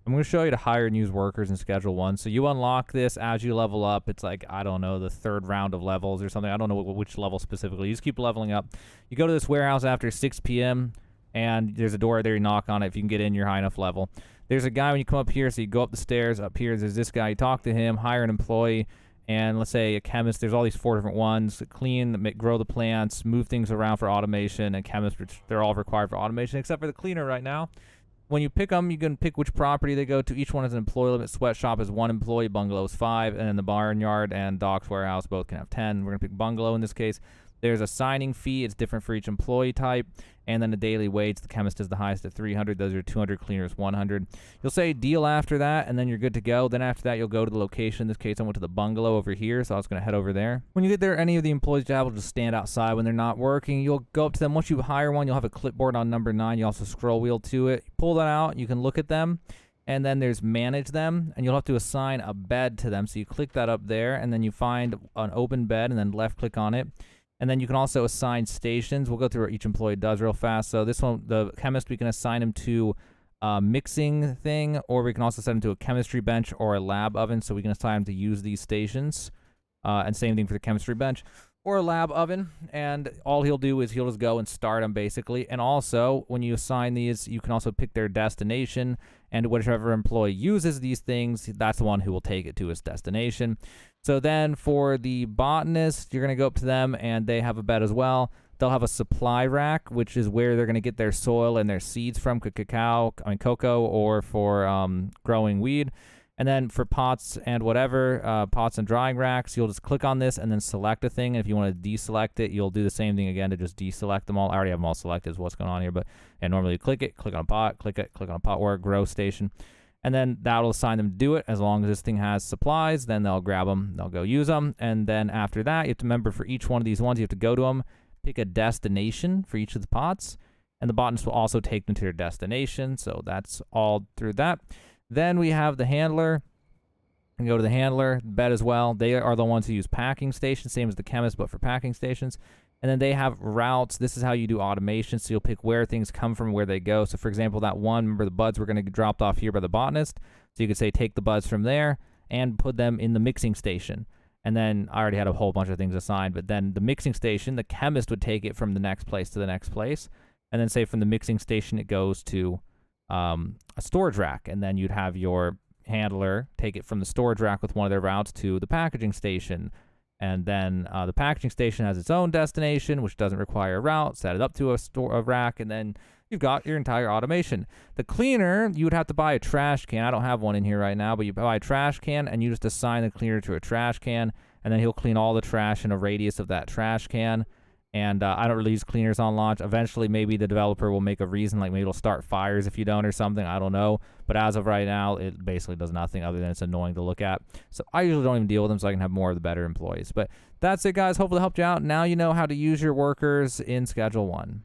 I'm going to show you to hire and use workers in Schedule 1. So you unlock this as you level up. It's like, I don't know, the 3rd round of levels or something. I don't know which level specifically. You just keep leveling up. You go to this warehouse after 6 p.m., and there's a door there. You knock on it. If you can get in, you're high enough level. There's a guy when you come up here, so you go up the stairs. Up here, there's this guy. You talk to him, hire an employee, and let's say a chemist. There's all these 4 different ones: clean, grow the plants, move things around for automation, and chemist, which they're all required for automation, except for the cleaner right now. When you pick them, you can pick which property they go to. Each one has an employee limit. Sweatshop is 1 employee, bungalow is 5, and then the barnyard and docks warehouse both can have 10. We're going to pick bungalow in this case. There's a signing fee. It's different for each employee type. And then the daily wage. The chemist is the highest at 300. Those are 200. Cleaners 100. You'll say deal after that, and then you're good to go. Then after that, you'll go to the location. In this case, I went to the bungalow over here, so I was going to head over there. When you get there, any of the employees job will just stand outside when they're not working. You'll go up to them. Once you hire one, you'll have a clipboard on number 9. You also scroll wheel to it. Pull that out. You can look at them. And then there's manage them, and you'll have to assign a bed to them. So you click that up there, and then you find an open bed, and then left click on it. And then you can also assign stations. We'll go through what each employee does real fast. So this one, the chemist, we can assign him to a mixing thing, or we can also set him to a chemistry bench or a lab oven. So we can assign him to use these stations. And same thing for the chemistry bench or a lab oven. And all he'll do is he'll just go and start them basically. And also, when you assign these, you can also pick their destination. And whichever employee uses these things, that's the one who will take it to his destination. So then for the botanist, you're going to go up to them, and they have a bed as well. They'll have a supply rack, which is where they're going to get their soil and their seeds from, cocoa, or for growing weed. And then for pots and whatever, pots and drying racks, you'll just click on this and then select a thing. And if you want to deselect it, you'll do the same thing again to just deselect them all. I already have them all selected is what's going on here. But normally you click it, click on a pot, click it, click on a pot or a grow station. And then that'll assign them to do it. As long as this thing has supplies, then they'll grab them, they'll go use them. And then after that, you have to remember for each one of these ones, you have to go to them, pick a destination for each of the pots. And the botanist will also take them to their destination. So that's all through that. Then we have the handler. And go to the handler, bed as well. They are the ones who use packing stations, same as the chemist, but for packing stations. And then they have routes. This is how you do automation. So you'll pick where things come from, where they go. So for example, that one, remember the buds were going to get dropped off here by the botanist. So you could say take the buds from there and put them in the mixing station. And then I already had a whole bunch of things assigned, but then the mixing station, the chemist would take it from the next place to the next place. And then say from the mixing station, it goes to a storage rack. And then you'd have your handler take it from the storage rack with one of their routes to the packaging station. And then the packaging station has its own destination, which doesn't require a route. Set it up to a rack, and then you've got your entire automation. The cleaner, you would have to buy a trash can. I don't have one in here right now, but you buy a trash can, and you just assign the cleaner to a trash can, and then he'll clean all the trash in a radius of that trash can. And I don't really use cleaners on launch. Eventually, maybe the developer will make a reason, like maybe it'll start fires if you don't or something. I don't know. But as of right now, it basically does nothing other than it's annoying to look at. So I usually don't even deal with them so I can have more of the better employees. But that's it, guys. Hopefully it helped you out. Now you know how to use your workers in Schedule 1.